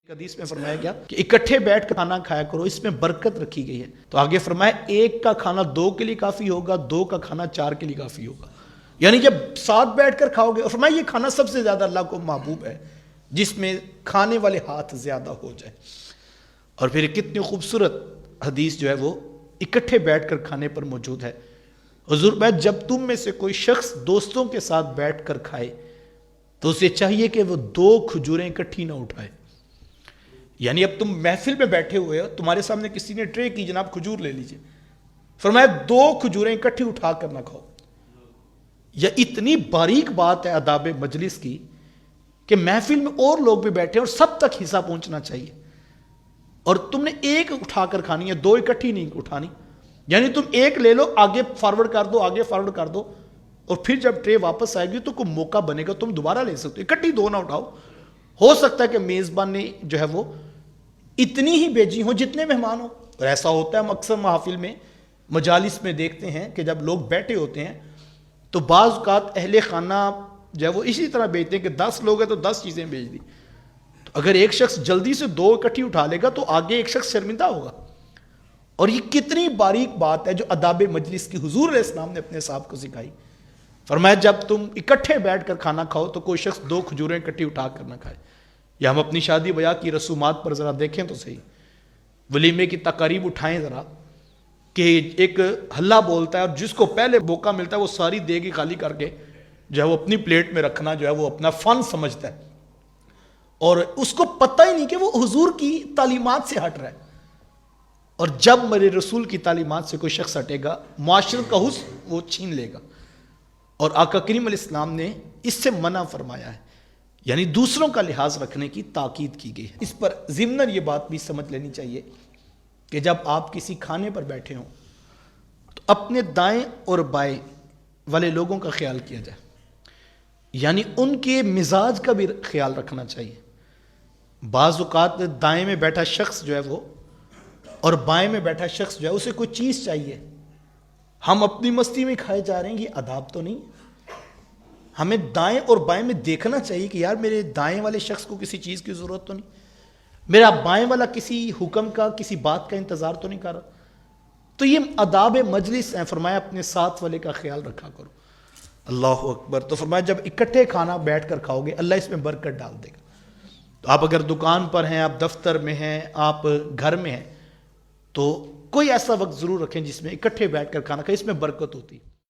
حدیث میں فرمایا گیا کہ اکٹھے بیٹھ کر کھانا کھایا کرو، اس میں برکت رکھی گئی ہے۔ تو آگے فرمایا ایک کا کھانا 2 کے لیے کافی ہوگا، 2 کا کھانا 4 کے لیے کافی ہوگا۔ یعنی جب ساتھ بیٹھ کر کھاؤ گے، اور فرمایا یہ کھانا سب سے زیادہ اللہ کو محبوب ہے جس میں کھانے والے ہاتھ زیادہ ہو جائے۔ اور پھر کتنی خوبصورت حدیث جو ہے وہ اکٹھے بیٹھ کر کھانے پر موجود ہے۔ حضور میں جب تم میں سے کوئی شخص دوستوں کے ساتھ بیٹھ کر کھائے تو اسے چاہیے کہ وہ 2 کھجوریں اکٹھی نہ اٹھائے۔ یعنی اب تم محفل میں بیٹھے ہوئے ہو، تمہارے سامنے کسی نے ٹرے کی، جناب کھجور لے لیجئے، فرمایا 2 کھجوریں اکٹھی اٹھا کر نہ کھاؤ۔ یہ اتنی باریک بات ہے آداب مجلس کی کہ محفل میں اور لوگ بھی بیٹھے اور سب تک حصہ پہنچنا چاہیے، اور تم نے ایک اٹھا کر کھانی ہے، 2 اکٹھی نہیں اٹھانی۔ یعنی تم ایک لے لو، آگے فارورڈ کر دو، آگے فارورڈ کر دو، اور پھر جب ٹرے واپس آئے گی تو کوئی موقع بنے گا تم دوبارہ لے سکتے ہو۔ اکٹھی 2 نہ اٹھاؤ۔ ہو سکتا ہے کہ میزبان نے جو ہے وہ اتنی ہی بھیجی ہو جتنے مہمان ہو، اور ایسا ہوتا ہے ہم اکثر محافل میں مجالس میں دیکھتے ہیں کہ جب لوگ بیٹھے ہوتے ہیں تو بعض اوقات اہل خانہ جو ہے وہ اسی طرح بھیجتے ہیں کہ 10 لوگ ہیں تو 10 چیزیں بھیج دی۔ تو اگر ایک شخص جلدی سے 2 اکٹھی اٹھا لے گا تو آگے ایک شخص شرمندہ ہوگا۔ اور یہ کتنی باریک بات ہے جو آداب مجلس کی حضور علیہ السلام نے اپنے صاحب کو سکھائی۔ فرمایا جب تم اکٹھے بیٹھ کر کھانا کھاؤ تو کوئی شخص 2 کھجوریں اکٹھی اٹھا کر نہ کھائے۔ یا ہم اپنی شادی بیاہ کی رسومات پر ذرا دیکھیں تو صحیح، ولیمے کی تقاریب اٹھائیں ذرا، کہ ایک ہلہ بولتا ہے اور جس کو پہلے موقع ملتا ہے وہ ساری دیگی خالی کر کے جو ہے وہ اپنی پلیٹ میں رکھنا جو ہے وہ اپنا فن سمجھتا ہے، اور اس کو پتہ ہی نہیں کہ وہ حضور کی تعلیمات سے ہٹ رہا ہے۔ اور جب میرے رسول کی تعلیمات سے کوئی شخص ہٹے گا، معاشرت کا حسن وہ چھین لے گا، اور آقا کریم علیہ السلام نے اس سے منع فرمایا ہے، یعنی دوسروں کا لحاظ رکھنے کی تاکید کی گئی ہے۔ اس پر ضمناً یہ بات بھی سمجھ لینی چاہیے کہ جب آپ کسی کھانے پر بیٹھے ہوں تو اپنے دائیں اور بائیں والے لوگوں کا خیال کیا جائے، یعنی ان کے مزاج کا بھی خیال رکھنا چاہیے۔ بعض اوقات دائیں میں بیٹھا شخص جو ہے وہ اور بائیں میں بیٹھا شخص جو ہے اسے کوئی چیز چاہیے، ہم اپنی مستی میں کھائے جا رہے ہیں، یہ آداب تو نہیں۔ ہمیں دائیں اور بائیں میں دیکھنا چاہیے کہ یار میرے دائیں والے شخص کو کسی چیز کی ضرورت تو نہیں، میرا بائیں والا کسی حکم کا، کسی بات کا انتظار تو نہیں کر رہا۔ تو یہ آداب مجلس ہیں، فرمایا اپنے ساتھ والے کا خیال رکھا کرو۔ اللہ اکبر۔ تو فرمایا جب اکٹھے کھانا بیٹھ کر کھاؤ گے اللہ اس میں برکت ڈال دے گا۔ تو آپ اگر دکان پر ہیں، آپ دفتر میں ہیں، آپ گھر میں ہیں، تو کوئی ایسا وقت ضرور رکھیں جس میں اکٹھے بیٹھ کر کھانا کھائیں، اس میں برکت ہوتی ہے۔